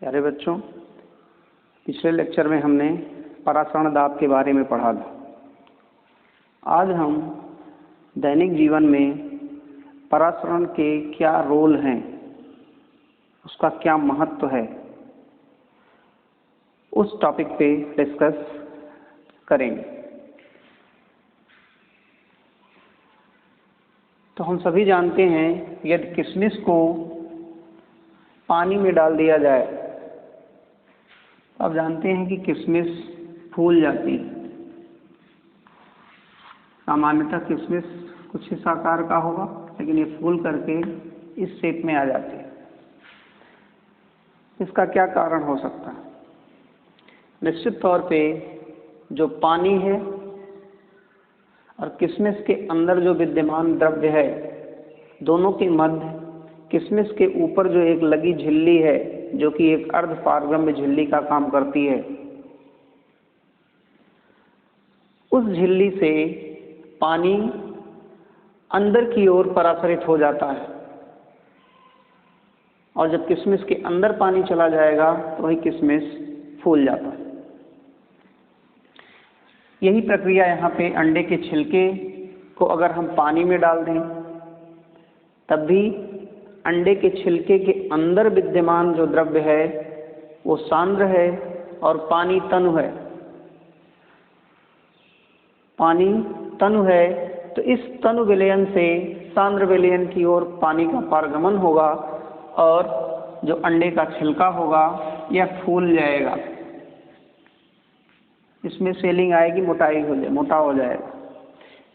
प्यारे बच्चों, पिछले लेक्चर में हमने परासरण दाब के बारे में पढ़ा था। आज हम दैनिक जीवन में परासरण के क्या रोल हैं, उसका क्या महत्व है, उस टॉपिक पे डिस्कस करेंगे। तो हम सभी जानते हैं यदि किशमिश को पानी में डाल दिया जाए, आप जानते हैं कि किशमिश फूल जाती है। सामान्यतः किशमिश कुछ इस आकार का होगा, लेकिन ये फूल करके इस शेप में आ जाती है। इसका क्या कारण हो सकता है? निश्चित तौर पे जो पानी है और किशमिश के अंदर जो विद्यमान द्रव्य है, दोनों के मध्य किशमिश के ऊपर जो एक लगी झिल्ली है, जो कि एक अर्ध पारगम्य झिल्ली का काम करती है, उस झिल्ली से पानी अंदर की ओर परासरित हो जाता है। और जब किशमिश के अंदर पानी चला जाएगा तो वही किशमिश फूल जाता है। यही प्रक्रिया यहाँ पे अंडे के छिलके को अगर हम पानी में डाल दें, तब भी अंडे के छिलके के अंदर विद्यमान जो द्रव्य है वो सांद्र है और पानी तनु है। पानी तनु है तो इस तनु विलयन से सांद्र विलयन की ओर पानी का पारगमन होगा और जो अंडे का छिलका होगा यह फूल जाएगा। इसमें सेलिंग आएगी, मोटा हो जाएगा।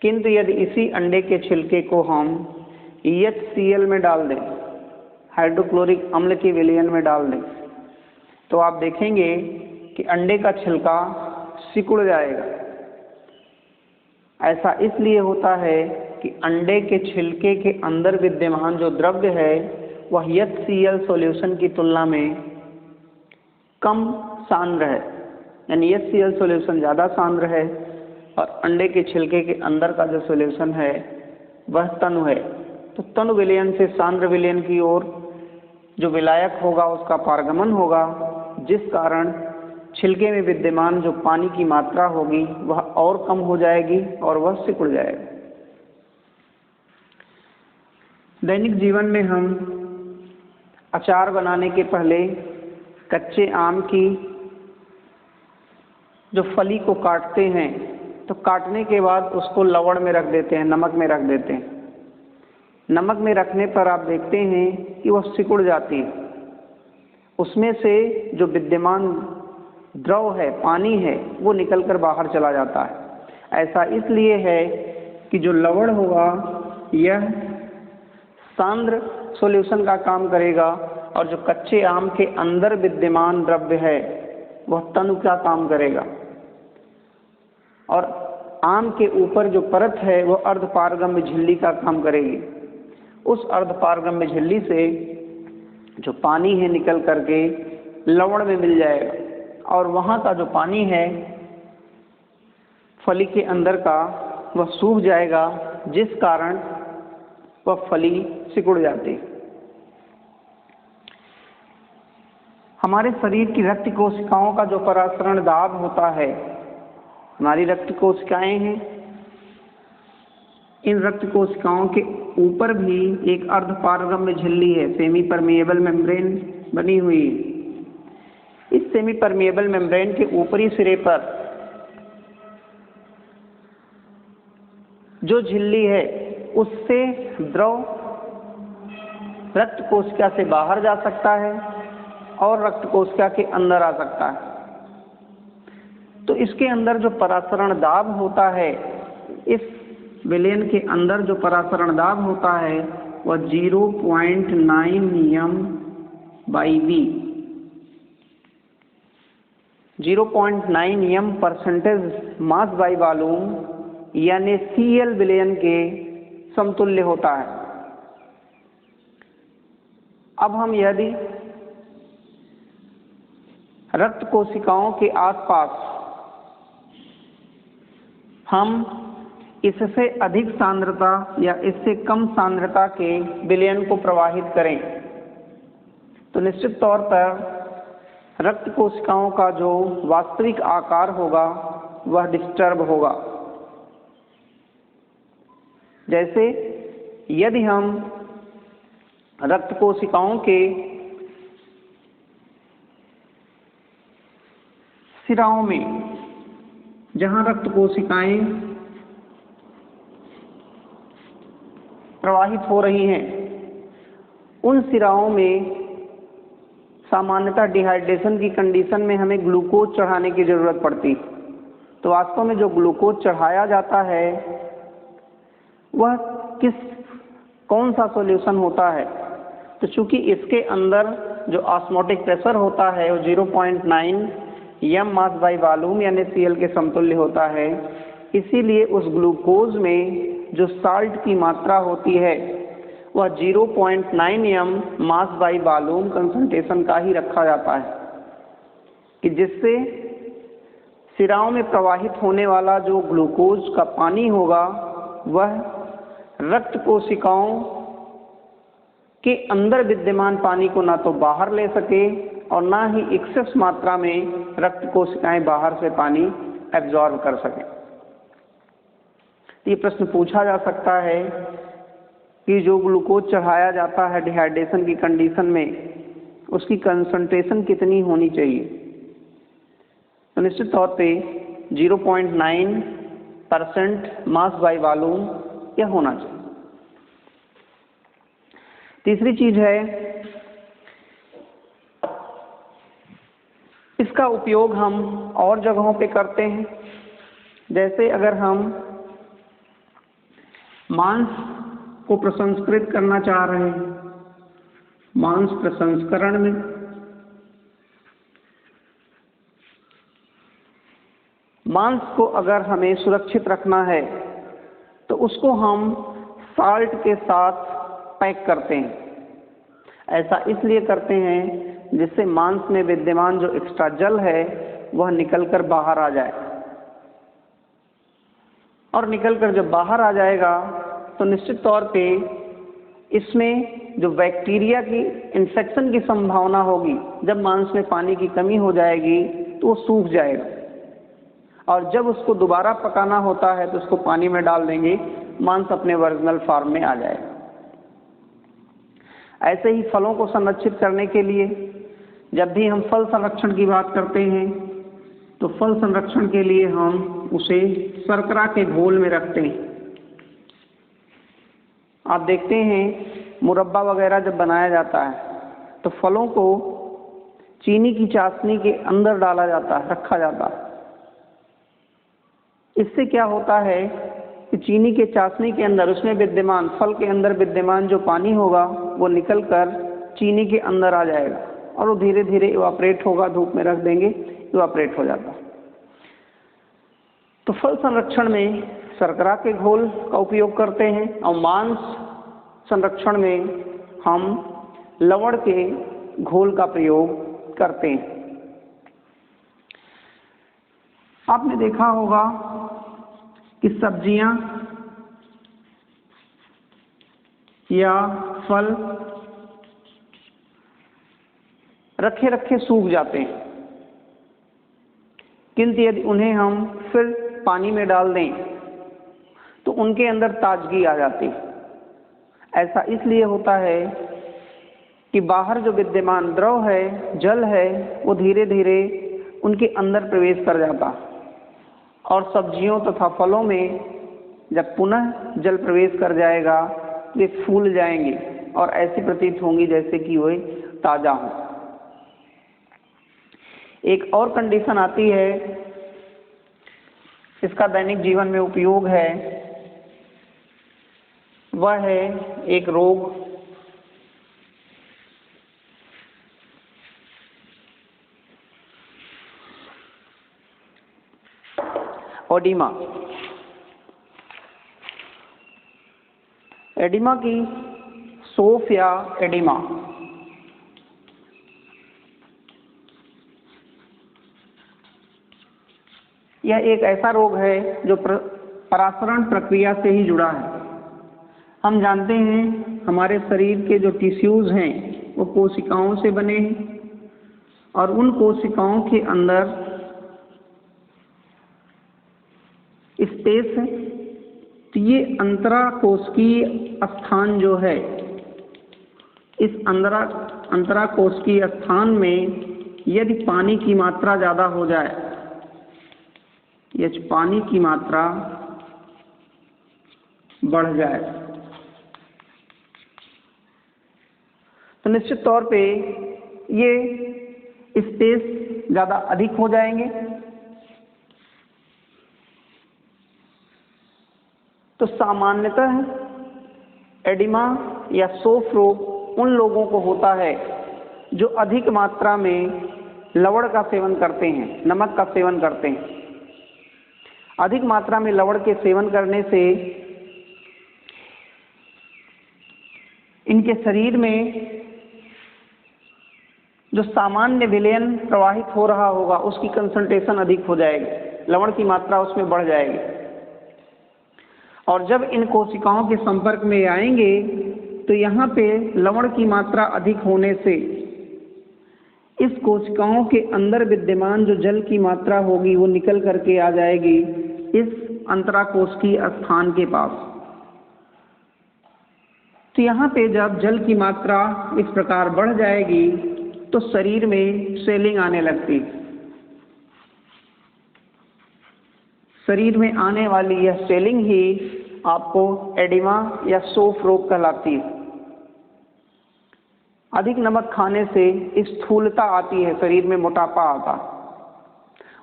किंतु यदि इसी अंडे के छिलके को हम HCl में डाल दें, हाइड्रोक्लोरिक अम्ल के विलयन में डाल दें, तो आप देखेंगे कि अंडे का छिलका सिकुड़ जाएगा। ऐसा इसलिए होता है कि अंडे के छिलके के अंदर विद्यमान जो द्रव्य है वह HCl सॉल्यूशन की तुलना में कम सांद्र है, यानी HCl सॉल्यूशन ज़्यादा सांद्र है और अंडे के छिलके के अंदर का जो सॉल्यूशन है वह तनु है। तो तनु विलयन से सांद्र विलयन की ओर जो विलायक होगा उसका पारगमन होगा, जिस कारण छिलके में विद्यमान जो पानी की मात्रा होगी वह और कम हो जाएगी और वह सिकुड़ जाएगा। दैनिक जीवन में हम अचार बनाने के पहले कच्चे आम की जो फली को काटते हैं, तो काटने के बाद उसको लवण में रख देते हैं, नमक में रख देते हैं। नमक में रखने पर आप देखते हैं कि वह सिकुड़ जाती है। उसमें से जो विद्यमान द्रव है, पानी है, वो निकलकर बाहर चला जाता है। ऐसा इसलिए है कि जो लवण होगा यह सांद्र सॉल्यूशन का काम करेगा और जो कच्चे आम के अंदर विद्यमान द्रव्य है वह तनु का काम करेगा। और आम के ऊपर जो परत है वो अर्धपारगम्य झिल्ली का काम करेगी। उस अर्धपारगम्य झिल्ली से जो पानी है निकल करके लवण में मिल जाएगा और वहाँ का जो पानी है फली के अंदर का वह सूख जाएगा, जिस कारण वह फली सिकुड़ जाती है। हमारे शरीर की रक्त कोशिकाओं का जो परासरण दाब होता है, हमारी रक्त कोशिकाएं हैं, इन रक्त कोशिकाओं के ऊपर भी एक अर्धपारगम्य झिल्ली है, सेमी परमिएबल मेम्ब्रेन बनी हुई है। इस सेमी परमिएबल मेम्ब्रेन के ऊपरी सिरे पर जो झिल्ली है उससे द्रव रक्त कोशिका से बाहर जा सकता है और रक्त कोशिका के अंदर आ सकता है। तो इसके अंदर जो परासरण दाब होता है, इस विलयन के अंदर जो परासरण दाब होता है वह 0.9 m/V 0.9 m% mass by volume यानी Cl विलयन के समतुल्य होता है। अब हम यदि रक्त कोशिकाओं के आसपास हम इससे अधिक सांद्रता या इससे कम सांद्रता के विलयन को प्रवाहित करें, तो निश्चित तौर पर रक्त कोशिकाओं का जो वास्तविक आकार होगा वह डिस्टर्ब होगा। जैसे यदि हम रक्त कोशिकाओं के सिराओं में, जहां रक्त कोशिकाएं प्रवाहित हो रही हैं, उन सिराओं में सामान्यतः डिहाइड्रेशन की कंडीशन में हमें ग्लूकोज चढ़ाने की ज़रूरत पड़ती। तो वास्तव में जो ग्लूकोज चढ़ाया जाता है वह कौन सा सॉल्यूशन होता है? तो चूंकि इसके अंदर जो ऑस्मोटिक प्रेशर होता है वो 0.9 m मास बाई वॉल्यूम यानी Cl के समतुल्य होता है, इसीलिए उस ग्लूकोज में जो साल्ट की मात्रा होती है वह 0.9 m mass by volume concentration का ही रखा जाता है, कि जिससे सिराओं में प्रवाहित होने वाला जो ग्लूकोज का पानी होगा वह रक्त कोशिकाओं के अंदर विद्यमान पानी को ना तो बाहर ले सके और ना ही एक्सेस मात्रा में रक्त कोशिकाएं बाहर से पानी एब्जॉर्ब कर सकें। ये प्रश्न पूछा जा सकता है कि जो ग्लूकोज चढ़ाया जाता है डिहाइड्रेशन की कंडीशन में, उसकी कंसंट्रेशन कितनी होनी चाहिए? तो निश्चित तौर पे 0.9% मास बाई वॉल्यूम यह होना चाहिए। तीसरी चीज है, इसका उपयोग हम और जगहों पे करते हैं। जैसे अगर हम मांस को प्रसंस्कृत करना चाह रहे हैं, मांस प्रसंस्करण में मांस को अगर हमें सुरक्षित रखना है तो उसको हम साल्ट के साथ पैक करते हैं। ऐसा इसलिए करते हैं जिससे मांस में विद्यमान जो एक्स्ट्रा जल है वह निकलकर बाहर आ जाए, और निकलकर जब बाहर आ जाएगा तो निश्चित तौर पे इसमें जो बैक्टीरिया की इन्फेक्शन की संभावना होगी, जब मांस में पानी की कमी हो जाएगी तो वो सूख जाएगा, और जब उसको दोबारा पकाना होता है तो उसको पानी में डाल देंगे, मांस अपने ओरिजिनल फॉर्म में आ जाएगा। ऐसे ही फलों को संरक्षित करने के लिए जब भी हम फल संरक्षण की बात करते हैं तो फल संरक्षण के लिए हम उसे शर्करा के घोल में रखते हैं। आप देखते हैं मुरब्बा वगैरह जब बनाया जाता है तो फलों को चीनी की चाशनी के अंदर डाला जाता है, रखा जाता है। इससे क्या होता है कि चीनी के चाशनी के अंदर, उसमें विद्यमान, फल के अंदर विद्यमान जो पानी होगा वो निकलकर चीनी के अंदर आ जाएगा और वो धीरे धीरे इवापरेट होगा, धूप में रख देंगे, इवापरेट हो जाता। तो फल संरक्षण में शर्करा के घोल का उपयोग करते हैं, और मांस संरक्षण में हम लवण के घोल का प्रयोग करते हैं। आपने देखा होगा कि सब्जियां या फल रखे रखे सूख जाते हैं, किंतु यदि उन्हें हम फिर पानी में डाल दें तो उनके अंदर ताजगी आ जाती है। ऐसा इसलिए होता है कि बाहर जो विद्यमान द्रव है, जल है, वो धीरे धीरे उनके अंदर प्रवेश कर जाता, और सब्जियों तथा फलों में जब पुनः जल प्रवेश कर जाएगा वे फूल जाएंगे और ऐसी प्रतीत होंगी जैसे कि वे ताजा हों। एक और कंडीशन आती है, इसका दैनिक जीवन में उपयोग है, वह है एक रोग, ओडिमा। एडिमा की सोफ या एडिमा यह एक ऐसा रोग है जो परासरण प्रक्रिया से ही जुड़ा है। हम जानते हैं हमारे शरीर के जो टिश्यूज हैं वो कोशिकाओं से बने हैं, और उन कोशिकाओं के अंदर स्पेस है। तो ये अंतराकोशिकीय स्थान जो है, इस अंतराकोशिकीय स्थान में यदि पानी की मात्रा ज़्यादा हो जाए, यदि पानी की मात्रा बढ़ जाए, तो निश्चित तौर पे ये स्पेस ज़्यादा अधिक हो जाएंगे। तो सामान्यतः एडिमा या सोफ रोग उन लोगों को होता है जो अधिक मात्रा में लवण का सेवन करते हैं, नमक का सेवन करते हैं। अधिक मात्रा में लवण के सेवन करने से इनके शरीर में जो सामान्य विलयन प्रवाहित हो रहा होगा उसकी कंसंट्रेशन अधिक हो जाएगी, लवण की मात्रा उसमें बढ़ जाएगी। और जब इन कोशिकाओं के संपर्क में आएंगे तो यहाँ पे लवण की मात्रा अधिक होने से इस कोशिकाओं के अंदर विद्यमान जो जल की मात्रा होगी वो निकल करके आ जाएगी इस अंतराकोशिकीय स्थान के पास। तो यहाँ पे जब जल की मात्रा इस प्रकार बढ़ जाएगी तो शरीर में स्वेलिंग आने लगती। शरीर में आने वाली यह स्वेलिंग ही आपको एडिमा या सोफ रोग कहलाती है। अधिक नमक खाने से स्थूलता आती है, शरीर में मोटापा आता।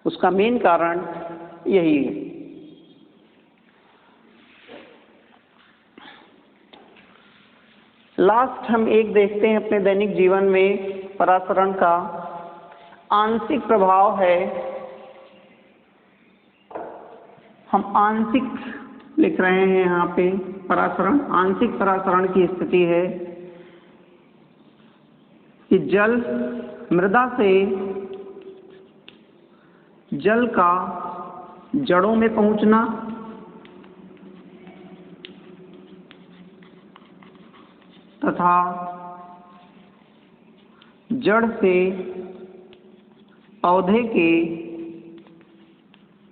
उसका मेन कारण यही है। लास्ट हम एक देखते हैं अपने दैनिक जीवन में परासरण का आंशिक प्रभाव है। हम आंशिक लिख रहे हैं यहाँ पे परासरण। आंशिक परासरण की स्थिति है कि जल मृदा से जल का जड़ों में पहुंचना तथा जड़ से पौधे के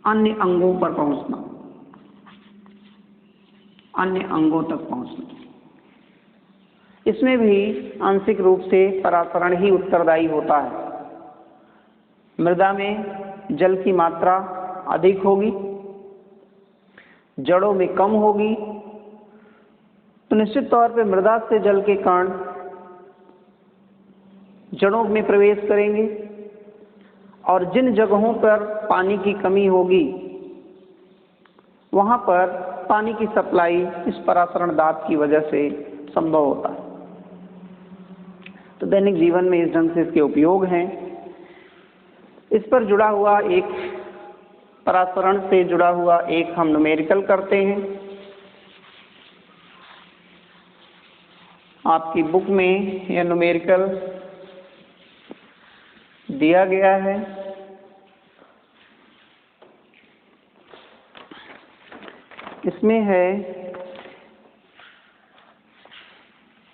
अन्य अंगों पर पहुंचना, अन्य अंगों तक पहुंचना। इसमें भी आंशिक रूप से परासरण ही उत्तरदायी होता है। मृदा में जल की मात्रा अधिक होगी, जड़ों में कम होगी, तो निश्चित तौर पे मृदा से जल के कण जड़ों में प्रवेश करेंगे और जिन जगहों पर पानी की कमी होगी वहां पर पानी की सप्लाई इस परासरण दाब की वजह से संभव होता है। तो दैनिक जीवन में इस ढंग से इसके उपयोग हैं। इस पर जुड़ा हुआ एक परासरण से जुड़ा हुआ एक हम न्यूमेरिकल करते हैं। आपकी बुक में यह न्यूमेरिकल दिया गया है। इसमें है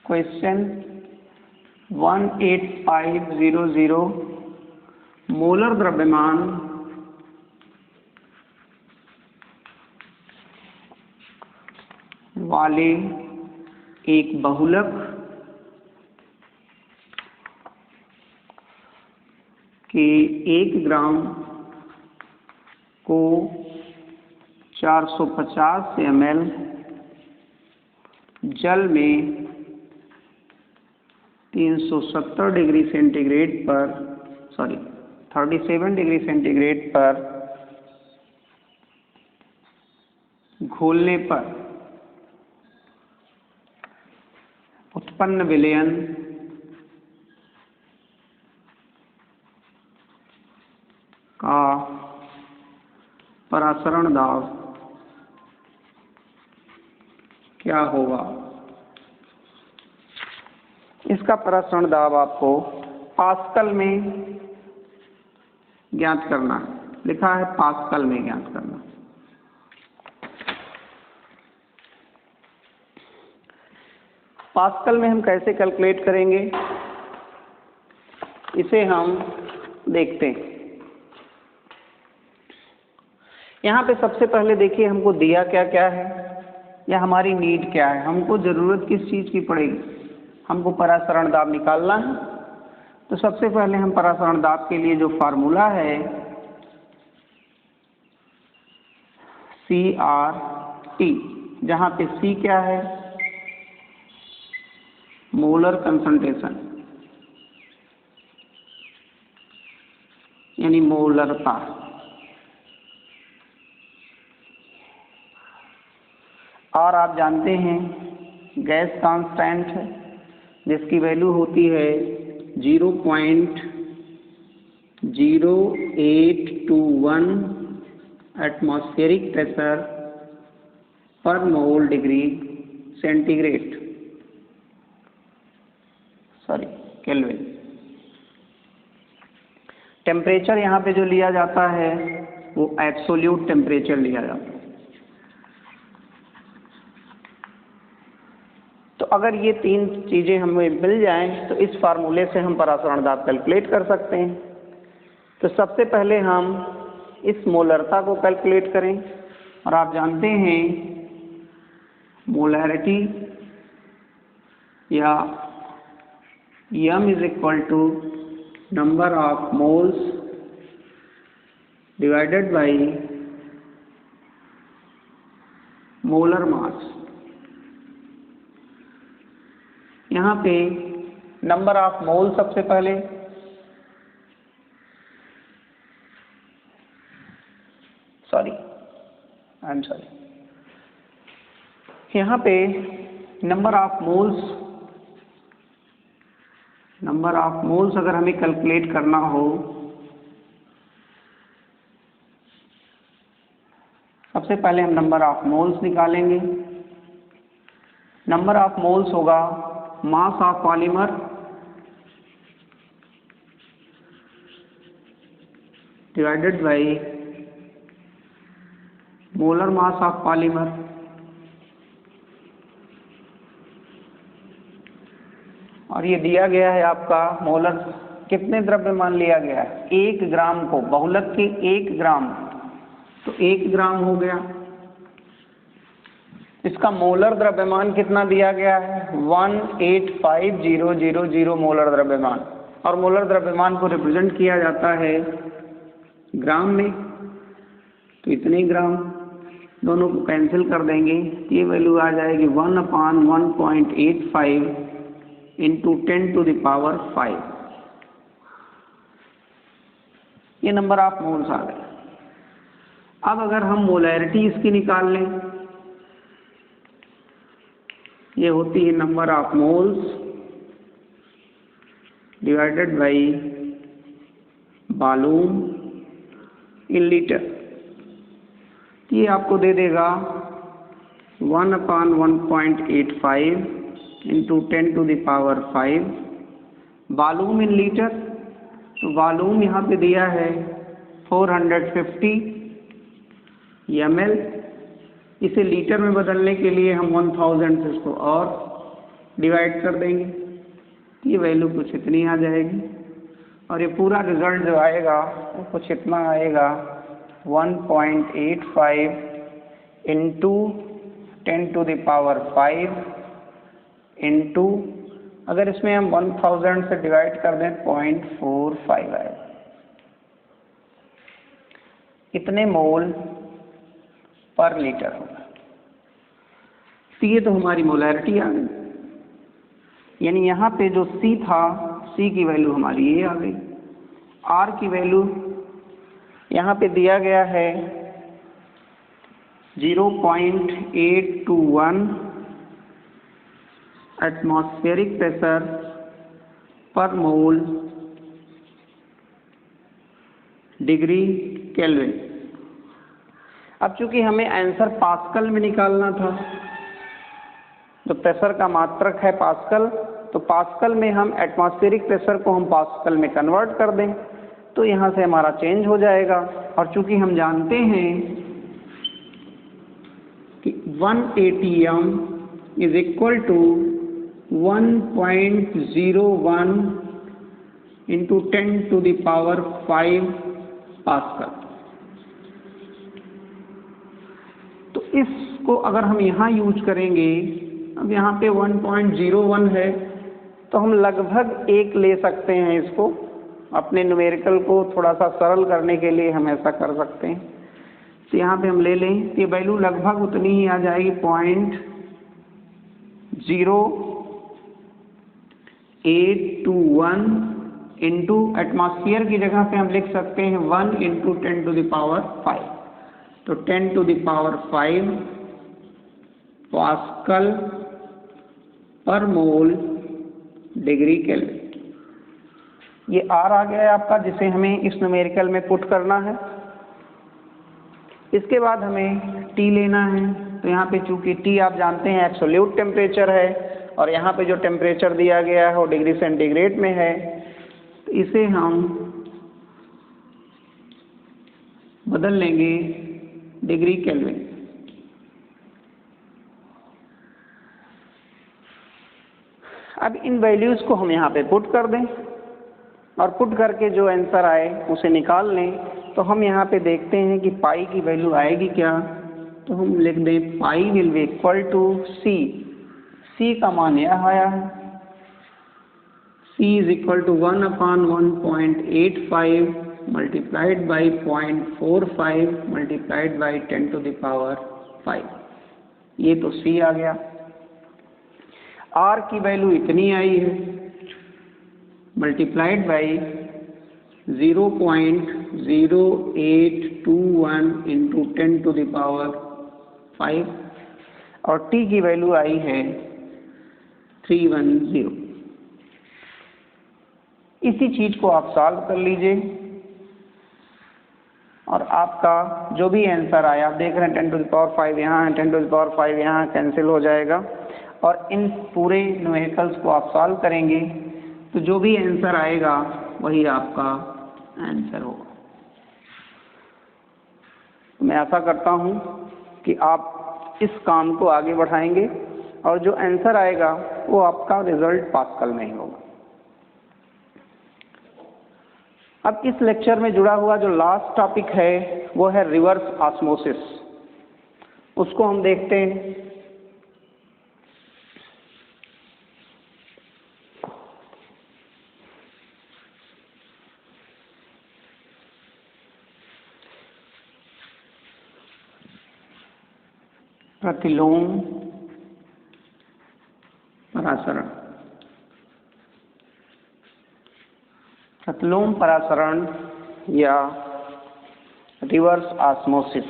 क्वेश्चन 18500 मोलर द्रव्यमान वाले एक बहुलक के 1 ग्राम को 450 ml जल में 370 डिग्री सेंटीग्रेड पर 37 डिग्री सेंटीग्रेड पर घोलने पर उत्पन्न विलयन का परासरण दाब क्या होगा। इसका परासरण दाब आपको पास्कल में ज्ञात करना है। लिखा है पास्कल में ज्ञात करना। पास्कल में हम कैसे कैलकुलेट करेंगे, इसे हम देखते हैं। यहाँ पे सबसे पहले देखिए हमको दिया क्या क्या है या हमारी नीड क्या है, हमको ज़रूरत किस चीज़ की पड़ेगी, हमको परासरण दाब निकालना है। तो सबसे पहले हम परासरण दाब के लिए जो फार्मूला है CRT, जहाँ पे C क्या है, मोलर कंसंट्रेशन यानी मोलरता, और आप जानते हैं गैस कांस्टेंट है जिसकी वैल्यू होती है 0.0821 एटमॉस्फेरिक प्रेशर पर mole degree centigrade, sorry kelvin. Temperature यहाँ पे जो लिया जाता है वो एब्सोल्यूट टेम्परेचर लिया जाता है। तो अगर ये तीन चीज़ें हमें मिल जाएं तो इस फार्मूले से हम परासरण दाब कैलकुलेट कर सकते हैं। तो सबसे पहले हम इस मोलरता को कैलकुलेट करें, और आप जानते हैं मोलैरिटी या M is equal to number of moles divided by molar mass. यहाँ पे नंबर ऑफ मोल सबसे पहले, यहाँ पे नंबर ऑफ मोल्स अगर हमें कैलकुलेट करना हो, सबसे पहले हम नंबर ऑफ मोल्स निकालेंगे। नंबर ऑफ मोल्स होगा mass of polymer divided by molar mass of polymer. और ये दिया गया है आपका मोलर, कितने द्रव्यमान लिया गया है, 1 ग्राम को, बहुलक के 1 ग्राम, तो 1 ग्राम हो गया। इसका मोलर द्रव्यमान कितना दिया गया है, 185,000 मोलर द्रव्यमान, और मोलर द्रव्यमान को रिप्रेजेंट किया जाता है ग्राम में, तो इतने ग्राम, दोनों को कैंसिल कर देंगे, ये वैल्यू आ जाएगी 1/1.85 इंटू 10⁵ ये नंबर ऑफ मोल्स आ गए। अब अगर हम मोलैरिटी इसकी निकाल लें, ये होती है number of moles divided by volume in litre. ये आपको दे देगा 1/1.85 इंटू 10⁵ वॉल्यूम इन लीटर। तो वॉल्यूम यहाँ पे दिया है 450 ml। इसे लीटर में बदलने के लिए हम 1000 से इसको और डिवाइड कर देंगे, ये वैल्यू कुछ इतनी आ जाएगी, और ये पूरा रिजल्ट जो आएगा वो कुछ इतना आएगा 1.85 इंटू 10⁵ इंटू, अगर इसमें हम 1000 से डिवाइड कर दें 0.45 आएगा। इतने मोल पर लीटर होगा। तो ये तो हमारी मोलैरिटी आ गई, यानी यहाँ पे जो C था, C की वैल्यू हमारी ये आ गई। R की वैल्यू यहाँ पे दिया गया है 0.821 एटमॉस्फेरिक प्रेशर पर मोल डिग्री केल्विन। अब चूंकि हमें आंसर पास्कल में निकालना था, तो प्रेशर का मात्रक है पास्कल, तो पास्कल में हम एटमॉस्फेरिक प्रेशर को हम पास्कल में कन्वर्ट कर दें तो यहाँ से हमारा चेंज हो जाएगा। और चूंकि हम जानते हैं कि 1 atm is equal to 1.01 into 10⁵ pascal. तो इसको अगर हम यहाँ यूज करेंगे, अब यहाँ पे 1.01 है, तो हम लगभग 1 ले सकते हैं। इसको अपने न्यूमेरिकल को थोड़ा सा सरल करने के लिए हम ऐसा कर सकते हैं। तो यहाँ पे हम ले लें, ये वैल्यू लगभग उतनी ही आ जाएगी 0.0821 इंटू एटमॉस्फेयर की जगह पे हम लिख सकते हैं 1 इंटू 10⁵ तो 10⁵ पास्कल पर मोल डिग्री केल्विन। ये आर आ गया है आपका, जिसे हमें इस न्यूमेरिकल में पुट करना है। इसके बाद हमें टी लेना है। तो यहाँ पे चूंकि टी आप जानते हैं एब्सोल्यूट टेम्परेचर है, और यहाँ पे जो टेम्परेचर दिया गया है वो डिग्री सेंटीग्रेड में है, तो इसे हम बदल लेंगे डिग्री केल्विन। अब इन वैल्यूज को हम यहाँ पे पुट कर दें, और पुट करके जो आंसर आए उसे निकाल लें। तो हम यहाँ पे देखते हैं कि पाई की वैल्यू आएगी क्या। तो हम लिख दें pi will be equal to C. C का मान यह आया है, C is equal to 1/1.85 multiplied by 0.45 multiplied by 10⁵। ये तो सी आ गया। आर की वैल्यू इतनी आई है, मल्टीप्लाइड बाई 0.0821 इंटू 10⁵, और टी की वैल्यू आई है 310। इसी चीज को आप सॉल्व कर लीजिए, और आपका जो भी आंसर आया, आप देख रहे हैं 10⁵ यहाँ है, 10⁵ यहाँ कैंसिल हो जाएगा। और इन पूरे न्यूमेरिकल्स को आप सॉल्व करेंगे तो जो भी आंसर आएगा वही आपका आंसर होगा। मैं आशा करता हूँ कि आप इस काम को आगे बढ़ाएंगे, और जो आंसर आएगा वो आपका रिजल्ट पास्कल में ही होगा। अब इस लेक्चर में जुड़ा हुआ जो लास्ट टॉपिक है वो है रिवर्स ऑस्मोसिस। उसको हम देखते हैं। प्रतिलोम परासरण। प्रतिलोम परासरण या रिवर्स ऑस्मोसिस।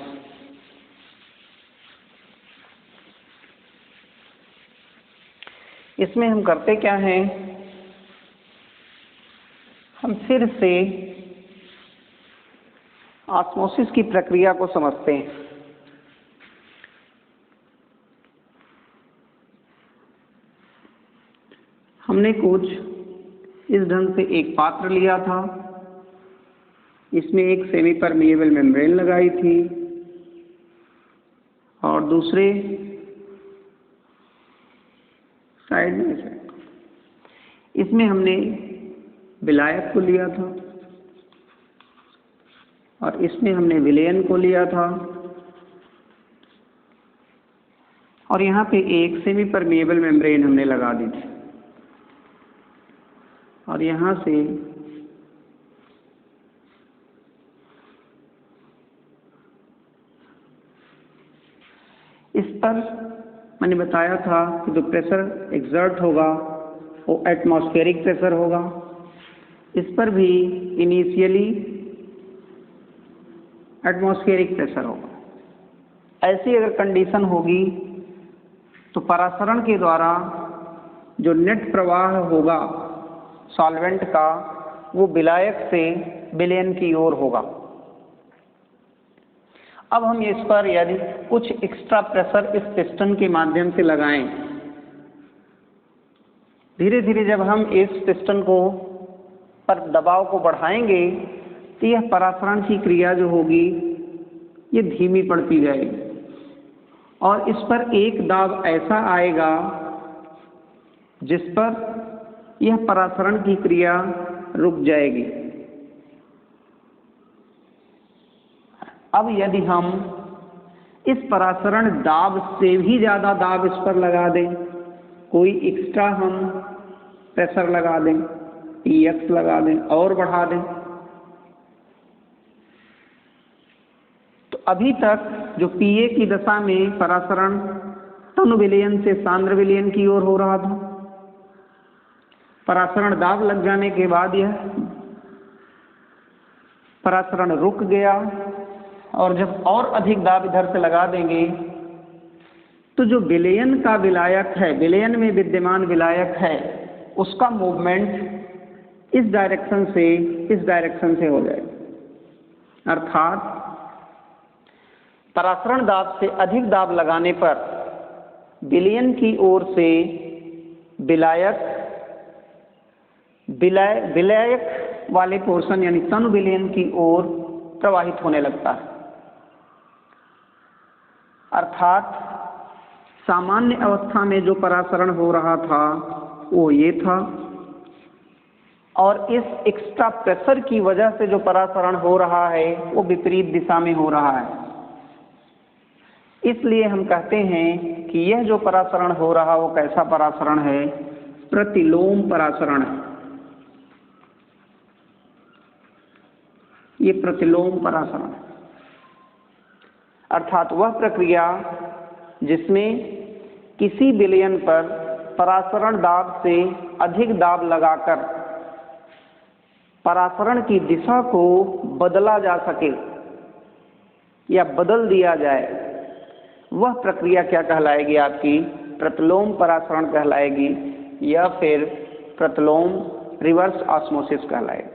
इसमें हम करते क्या हैं, हम फिर से ऑस्मोसिस की प्रक्रिया को समझते हैं। हमने कुछ इस ढंग से एक पात्र लिया था, इसमें एक सेमी परमिएबल मेम्ब्रेन लगाई थी, और दूसरे साइड में इसमें हमने विलायक को लिया था, और इसमें हमने विलयन को लिया था, और यहाँ पे एक सेमी परमिएबल मेम्ब्रेन हमने लगा दी थी, और यहाँ से इस पर मैंने बताया था कि जो प्रेशर एक्सर्ट होगा वो एटमॉस्फेरिक प्रेशर होगा। इस पर भी इनिशियली एटमॉस्फेरिक प्रेशर होगा। ऐसी अगर कंडीशन होगी तो परासरण के द्वारा जो नेट प्रवाह होगा सॉल्वेंट का, वो विलायक से विलयन की ओर होगा। अब हम इस पर यदि कुछ एक्स्ट्रा प्रेशर इस पिस्टन के माध्यम से लगाएं, धीरे धीरे जब हम इस पिस्टन को पर दबाव को बढ़ाएंगे तो यह परासरण की क्रिया जो होगी ये धीमी पड़ती जाएगी, और इस पर एक दाब ऐसा आएगा जिस पर यह परासरण की क्रिया रुक जाएगी। अब यदि हम इस परासरण दाब से भी ज़्यादा दाब इस पर लगा दें, कोई एक्स्ट्रा हम प्रेशर लगा दें, Px लगा दें और बढ़ा दें, तो अभी तक जो Pa की दशा में परासरण तन विलयन से सांद्र विलयन की ओर हो रहा था, परासरण दाब लग जाने के बाद यह परासरण रुक गया, और जब और अधिक दाब इधर से लगा देंगे तो जो विलयन का विलायक है, विलयन में विद्यमान विलायक है, उसका मूवमेंट इस डायरेक्शन से हो जाएगा। अर्थात परासरण दाब से अधिक दाब लगाने पर विलयन की ओर से विलायक वाले पोर्शन यानी तनु विलयन की ओर प्रवाहित होने लगता है। अर्थात सामान्य अवस्था में जो परासरण हो रहा था वो ये था, और इस एक्स्ट्रा प्रेशर की वजह से जो परासरण हो रहा है वो विपरीत दिशा में हो रहा है। इसलिए हम कहते हैं कि यह जो परासरण हो रहा वो कैसा परासरण है? प्रतिलोम परासरण है। ये प्रतिलोम परासरण है, अर्थात वह प्रक्रिया जिसमें किसी विलयन पर परासरण दाब से अधिक दाब लगाकर परासरण की दिशा को बदला जा सके या बदल दिया जाए, वह प्रक्रिया क्या कहलाएगी? आपकी प्रतिलोम परासरण कहलाएगी, या फिर प्रतिलोम रिवर्स ऑस्मोसिस कहलाएगी।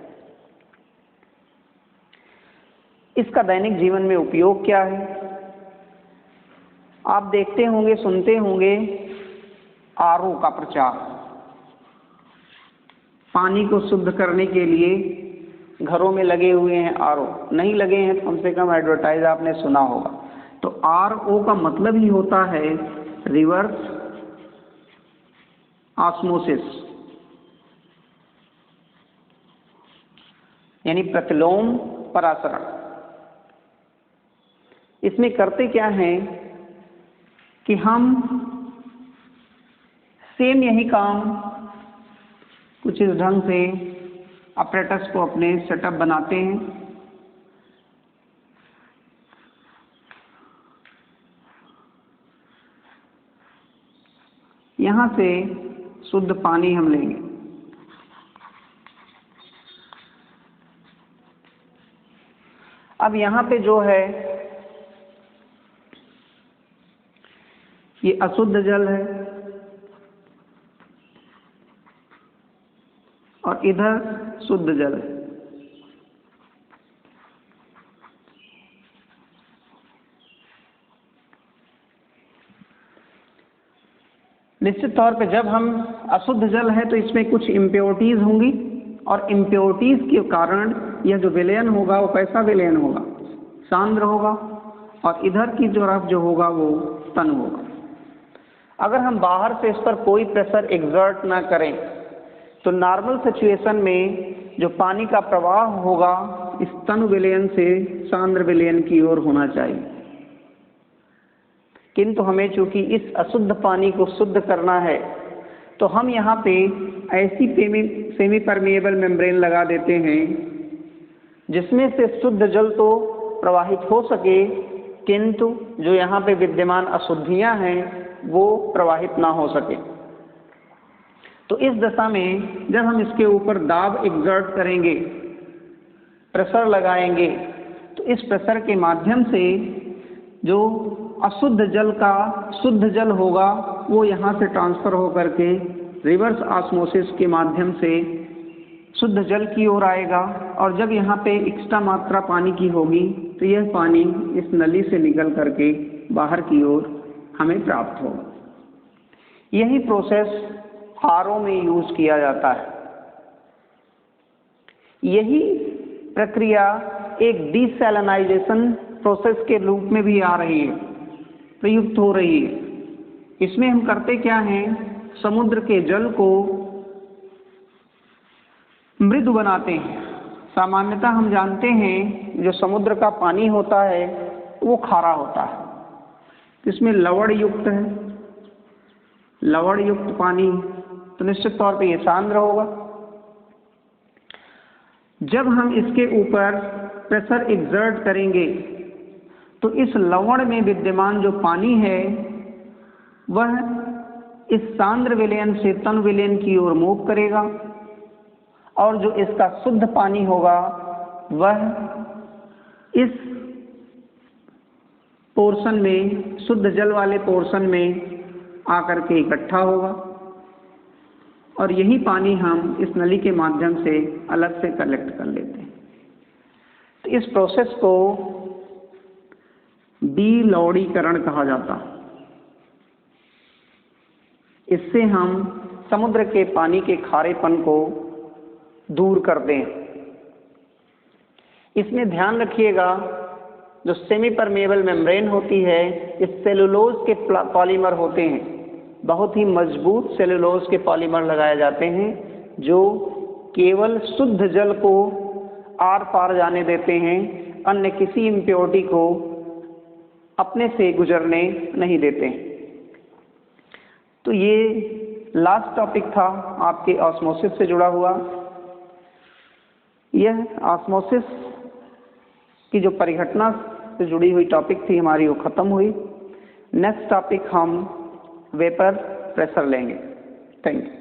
इसका दैनिक जीवन में उपयोग क्या है? आप देखते होंगे, सुनते होंगे आरओ का प्रचार। पानी को शुद्ध करने के लिए घरों में लगे हुए हैं आरओ, नहीं लगे हैं तो कम से कम एडवर्टाइज आपने सुना होगा। तो आरओ का मतलब ही होता है रिवर्स ऑस्मोसिस, यानी प्रतिलोम परासरण। इसमें करते क्या हैं कि हम सेम यही काम कुछ इस ढंग से अपरेटस को अपने सेटअप बनाते हैं। यहाँ से शुद्ध पानी हम लेंगे, अब यहाँ पे जो है ये अशुद्ध जल है और इधर शुद्ध जल है। निश्चित तौर पे जब हम अशुद्ध जल है तो इसमें कुछ इम्प्योरिटीज होंगी, और इम्प्योरिटीज के कारण यह जो विलयन होगा वो कैसा विलयन होगा? सांद्र होगा, और इधर की तरफ जो होगा वो तन होगा। अगर हम बाहर से इस पर कोई प्रेशर एक्सर्ट ना करें तो नॉर्मल सिचुएशन में जो पानी का प्रवाह होगा इस तनु विलयन से सांद्र विलयन की ओर होना चाहिए, किंतु हमें चूंकि इस अशुद्ध पानी को शुद्ध करना है तो हम यहाँ पे ऐसी सेमी परमिएबल मेम्ब्रेन लगा देते हैं जिसमें से शुद्ध जल तो प्रवाहित हो सके, किंतु जो यहाँ पे विद्यमान अशुद्धियाँ हैं वो प्रवाहित ना हो सके। तो इस दशा में जब हम इसके ऊपर दाब एक्सर्ट करेंगे, प्रेशर लगाएंगे, तो इस प्रेशर के माध्यम से जो अशुद्ध जल का शुद्ध जल होगा वो यहाँ से ट्रांसफर होकर के रिवर्स ऑस्मोसिस के माध्यम से शुद्ध जल की ओर आएगा, और जब यहाँ पे एक्स्ट्रा मात्रा पानी की होगी तो यह पानी इस नली से निकल करके बाहर की ओर हमें प्राप्त होगा। यही प्रोसेस आरओ में यूज किया जाता है। यही प्रक्रिया एक डीसैलिनाइजेशन प्रोसेस के रूप में भी आ रही है, प्रयुक्त हो रही है। इसमें हम करते क्या हैं? समुद्र के जल को मृदु बनाते हैं। सामान्यतः हम जानते हैं जो समुद्र का पानी होता है वो खारा होता है, इसमें लवण युक्त है, लवण युक्त पानी, तो निश्चित तौर पे ये सांद्र होगा। जब हम इसके ऊपर प्रेशर एक्सर्ट करेंगे तो इस लवण में विद्यमान जो पानी है वह इस सांद्र विलयन से तन विलयन की ओर मूव करेगा, और जो इसका शुद्ध पानी होगा वह इस पोर्शन में, शुद्ध जल वाले पोर्शन में आकर के इकट्ठा होगा, और यही पानी हम इस नली के माध्यम से अलग से कलेक्ट कर लेते हैं। तो इस प्रोसेस को विलवणीकरण कहा जाता है। इससे हम समुद्र के पानी के खारेपन को दूर करते हैं। इसमें ध्यान रखिएगा, जो सेमी परमेबल मेम्ब्रेन होती है, इस सेलुलोज के पॉलीमर होते हैं, बहुत ही मजबूत सेलुलोज के पॉलीमर लगाए जाते हैं जो केवल शुद्ध जल को आर पार जाने देते हैं, अन्य किसी इम्प्योरिटी को अपने से गुजरने नहीं देते हैं। तो ये लास्ट टॉपिक था आपके ऑस्मोसिस से जुड़ा हुआ। यह ऑस्मोसिस की जो परिघटना से जुड़ी हुई टॉपिक थी हमारी, वो खत्म हुई। नेक्स्ट टॉपिक हम वेपर प्रेशर लेंगे। Thank you.